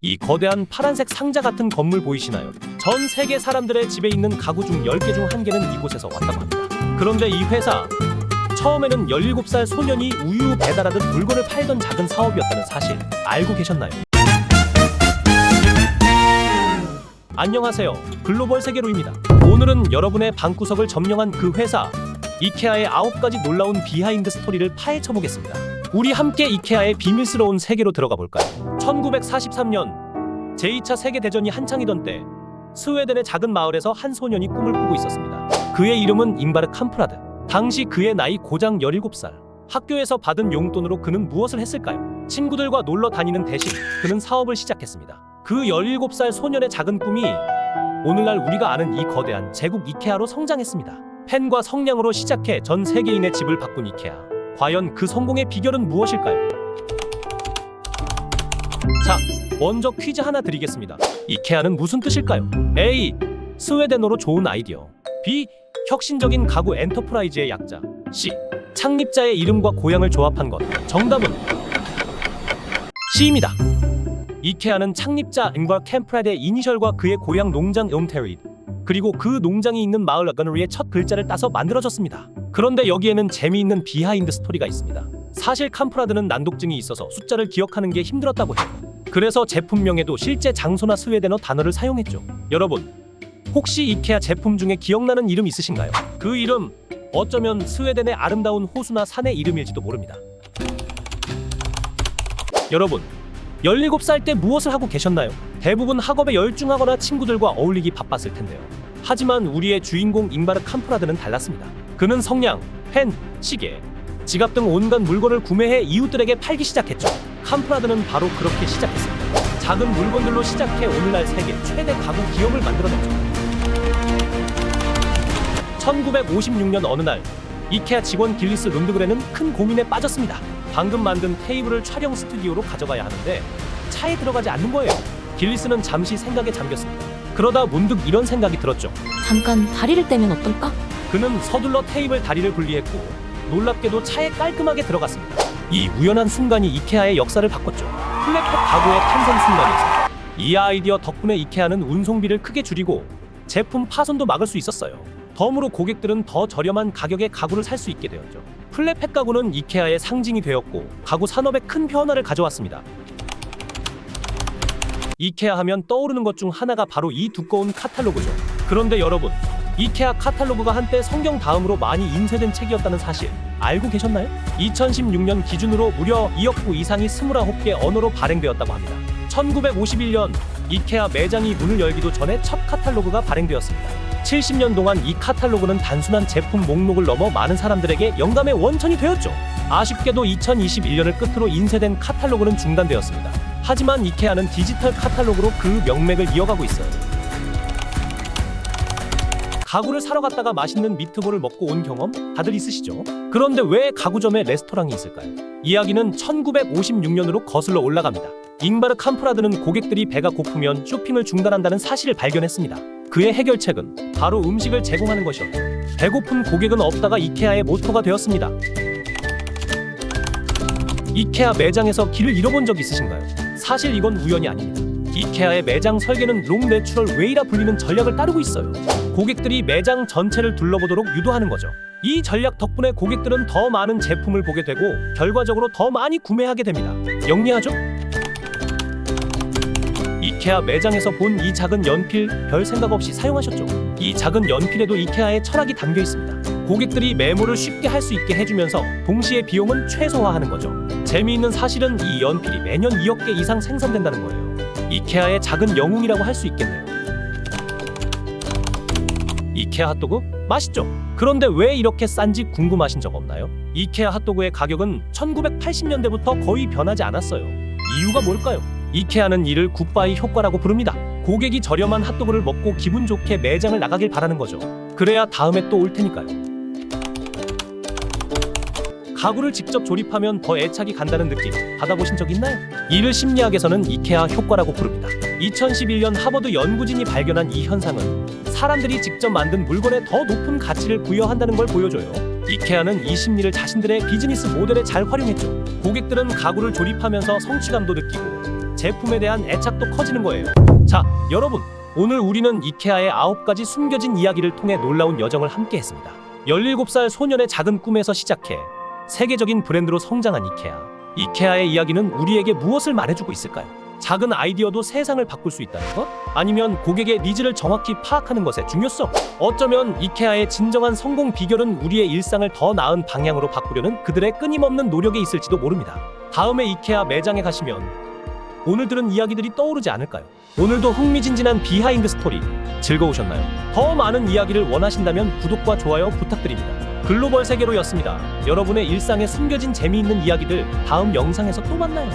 이 거대한 파란색 상자 같은 건물 보이시나요? 전 세계 사람들의 집에 있는 가구 중 10개 중 1개는 이곳에서 왔다고 합니다. 그런데 이 회사, 처음에는 17살 소년이 우유 배달하듯 물건을 팔던 작은 사업이었다는 사실 알고 계셨나요? 안녕하세요. 글로벌 세계로입니다. 오늘은 여러분의 방구석을 점령한 그 회사 이케아의 9가지 놀라운 비하인드 스토리를 파헤쳐 보겠습니다. 우리 함께 이케아의 비밀스러운 세계로 들어가 볼까요? 1943년 제2차 세계대전이 한창이던 때 스웨덴의 작은 마을에서 한 소년이 꿈을 꾸고 있었습니다. 그의 이름은 잉바르 캄프라드. 당시 그의 나이 고작 17살. 학교에서 받은 용돈으로 그는 무엇을 했을까요? 친구들과 놀러 다니는 대신 그는 사업을 시작했습니다. 그 17살 소년의 작은 꿈이 오늘날 우리가 아는 이 거대한 제국 이케아로 성장했습니다. 펜과 성냥으로 시작해 전 세계인의 집을 바꾼 이케아. 과연 그 성공의 비결은 무엇일까요? 자, 먼저 퀴즈 하나 드리겠습니다. 이케아는 무슨 뜻일까요? A. 스웨덴어로 좋은 아이디어. B. 혁신적인 가구 엔터프라이즈의 약자. C. 창립자의 이름과 고향을 조합한 것. 정답은 C입니다. 이케아는 창립자 잉바르 캠프라드의 이니셜과 그의 고향 농장 음테리드 그리고 그 농장이 있는 마을 러거너리의 첫 글자를 따서 만들어졌습니다. 그런데 여기에는 재미있는 비하인드 스토리가 있습니다. 사실 캄프라드는 난독증이 있어서 숫자를 기억하는 게 힘들었다고 해요. 그래서 제품명에도 실제 장소나 스웨덴어 단어를 사용했죠. 여러분, 혹시 이케아 제품 중에 기억나는 이름 있으신가요? 그 이름 어쩌면 스웨덴의 아름다운 호수나 산의 이름일지도 모릅니다. 여러분, 17살 때 무엇을 하고 계셨나요? 대부분 학업에 열중하거나 친구들과 어울리기 바빴을 텐데요. 하지만 우리의 주인공 잉바르 캄프라드는 달랐습니다. 그는 성냥, 펜, 시계, 지갑 등 온갖 물건을 구매해 이웃들에게 팔기 시작했죠. 캄프라드는 바로 그렇게 시작했습니다. 작은 물건들로 시작해 오늘날 세계 최대 가구 기업을 만들어냈죠. 1956년 어느 날 이케아 직원 길리스 룬드그렌은 큰 고민에 빠졌습니다. 방금 만든 테이블을 촬영 스튜디오로 가져가야 하는데 차에 들어가지 않는 거예요. 길리스는 잠시 생각에 잠겼습니다. 그러다 문득 이런 생각이 들었죠. 잠깐 다리를 떼면 어떨까? 그는 서둘러 테이블 다리를 분리했고 놀랍게도 차에 깔끔하게 들어갔습니다. 이 우연한 순간이 이케아의 역사를 바꿨죠. 플랫팩 가구의 탄생 순간이었습니다. 이 아이디어 덕분에 이케아는 운송비를 크게 줄이고 제품 파손도 막을 수 있었어요. 덤으로 고객들은 더 저렴한 가격에 가구를 살 수 있게 되었죠. 플랫팩 가구는 이케아의 상징이 되었고 가구 산업에 큰 변화를 가져왔습니다. 이케아 하면 떠오르는 것 중 하나가 바로 이 두꺼운 카탈로그죠. 그런데 여러분, 이케아 카탈로그가 한때 성경 다음으로 많이 인쇄된 책이었다는 사실 알고 계셨나요? 2016년 기준으로 무려 2억 부 이상이 29개 언어로 발행되었다고 합니다. 1951년 이케아 매장이 문을 열기도 전에 첫 카탈로그가 발행되었습니다. 70년 동안 이 카탈로그는 단순한 제품 목록을 넘어 많은 사람들에게 영감의 원천이 되었죠. 아쉽게도 2021년을 끝으로 인쇄된 카탈로그는 중단되었습니다. 하지만 이케아는 디지털 카탈로그로 그 명맥을 이어가고 있어요. 가구를 사러 갔다가 맛있는 미트볼을 먹고 온 경험 다들 있으시죠? 그런데 왜 가구점에 레스토랑이 있을까요? 이야기는 1956년으로 거슬러 올라갑니다. 잉바르 캄프라드는 고객들이 배가 고프면 쇼핑을 중단한다는 사실을 발견했습니다. 그의 해결책은 바로 음식을 제공하는 것이었죠. 배고픈 고객은 없다가 이케아의 모토가 되었습니다. 이케아 매장에서 길을 잃어본 적 있으신가요? 사실 이건 우연이 아닙니다. 이케아의 매장 설계는 롱 내추럴 웨이라 불리는 전략을 따르고 있어요. 고객들이 매장 전체를 둘러보도록 유도하는 거죠. 이 전략 덕분에 고객들은 더 많은 제품을 보게 되고 결과적으로 더 많이 구매하게 됩니다. 영리하죠? 이케아 매장에서 본 이 작은 연필 별 생각 없이 사용하셨죠? 이 작은 연필에도 이케아의 철학이 담겨 있습니다. 고객들이 메모를 쉽게 할 수 있게 해주면서 동시에 비용은 최소화하는 거죠. 재미있는 사실은 이 연필이 매년 2억 개 이상 생산된다는 거예요. 이케아의 작은 영웅이라고 할 수 있겠네요. 이케아 핫도그? 맛있죠? 그런데 왜 이렇게 싼지 궁금하신 적 없나요? 이케아 핫도그의 가격은 1980년대부터 거의 변하지 않았어요. 이유가 뭘까요? 이케아는 이를 굿바이 효과라고 부릅니다. 고객이 저렴한 핫도그를 먹고 기분 좋게 매장을 나가길 바라는 거죠. 그래야 다음에 또 올 테니까요. 가구를 직접 조립하면 더 애착이 간다는 느낌 받아보신 적 있나요? 이를 심리학에서는 이케아 효과라고 부릅니다. 2011년 하버드 연구진이 발견한 이 현상은 사람들이 직접 만든 물건에 더 높은 가치를 부여한다는 걸 보여줘요. 이케아는 이 심리를 자신들의 비즈니스 모델에 잘 활용했죠. 고객들은 가구를 조립하면서 성취감도 느끼고 제품에 대한 애착도 커지는 거예요. 자, 여러분, 오늘 우리는 이케아의 9가지 숨겨진 이야기를 통해 놀라운 여정을 함께 했습니다. 17살 소년의 작은 꿈에서 시작해 세계적인 브랜드로 성장한 이케아. 이케아의 이야기는 우리에게 무엇을 말해주고 있을까요? 작은 아이디어도 세상을 바꿀 수 있다는 것? 아니면 고객의 니즈를 정확히 파악하는 것의 중요성? 어쩌면 이케아의 진정한 성공 비결은 우리의 일상을 더 나은 방향으로 바꾸려는 그들의 끊임없는 노력에 있을지도 모릅니다. 다음에 이케아 매장에 가시면 오늘 들은 이야기들이 떠오르지 않을까요? 오늘도 흥미진진한 비하인드 스토리 즐거우셨나요? 더 많은 이야기를 원하신다면 구독과 좋아요 부탁드립니다. 글로벌 세계로였습니다. 여러분의 일상에 숨겨진 재미있는 이야기들 다음 영상에서 또 만나요.